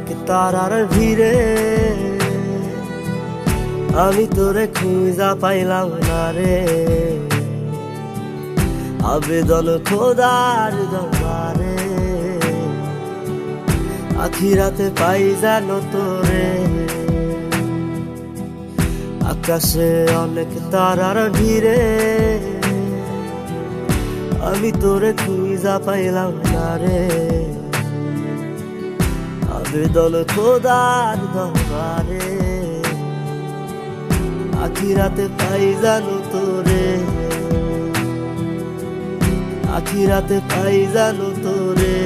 অনেক তারার ভিড়ে আমি তোরে খুঁজা পাইলাম না রে। আবেদন খোদার দরবারে, আখিরাতে পাই জানো তোরে। আকাশে অনেক তারার ভিড়ে আমি তোরে খুঁজা পাইলাম না রে। আবেদন খোদার দরবারে, আখিরাতে পাই জানো তোরে। আখিরাতে পাই জানো তোরে।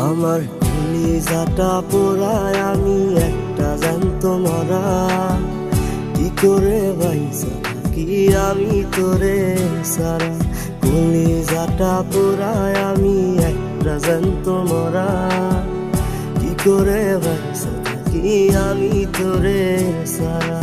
আমার কলিজাটা পোড়ায় আমি একটা জ্যান্ত মরা, কি করে বাইসা থাকি আমি তোরে সারা। কলিজাটা পোড়ায় আমি একটা জ্যান্ত মরা, কি করে বাইসা থাকি আমি তোরে সারা।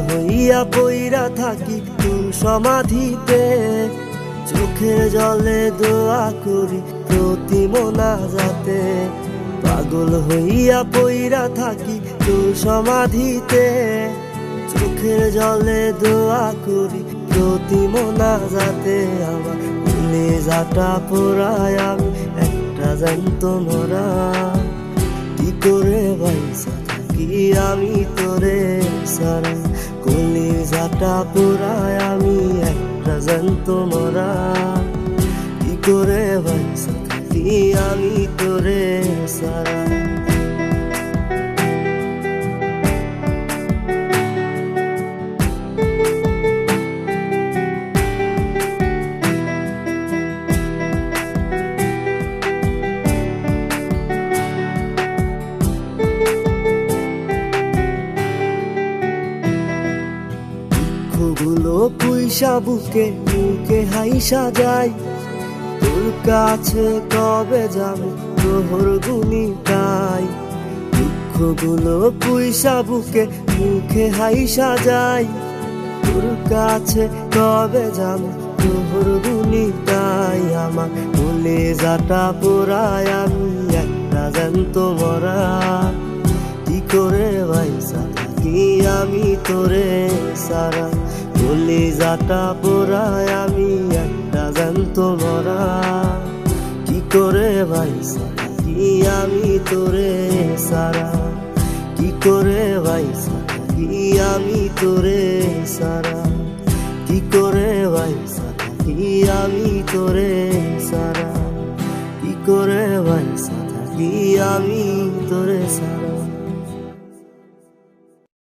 হইয়া পইরা থাকি তোর সমাধিতে, চোখের জলে দোয়া করি প্রতি মোনাজাতে। পাগল হইয়া পইরা থাকি তোর সমাধিতে, চোখের জলে দোয়া করি প্রতি মোনাজাতে। আমার কলিজাটা পোড়ায় আমি একটা জ্যান্ত মরা, কি করে বাইসা থাকি আমি তোরে সারা। কলিজাটা পোড়ায় আমি একটা জ্যান্ত মরা, কি করে বাইসা থাকি আমি তোরে সারা। গুলো পুইসা বুকে মুখে হাইসা যাই, তোর কাছে কবে যাবো প্রহর গুনি তাই। দুঃখগুলো পুইসা বুকে মুখে হাইসা যাই, তোর কাছে কবে যাবো প্রহর গুনি তাই। আমার কলিজাটা পোড়ায় আমি একটা জ্যান্ত মরা, কি করে বাইসা থাকি আমি তোরে সারা। কলিজাটা পোড়ায় আমি একটা জ্যান্ত মরা, কি করে বাইসা থাকি আমি তোরে সারা। কি করে বাইসা থাকি আমি তোরে সারা। কি করে বাইসা থাকি আমি তোরে সারা। কি করে বাইসা থাকি আমি তোরে সারা।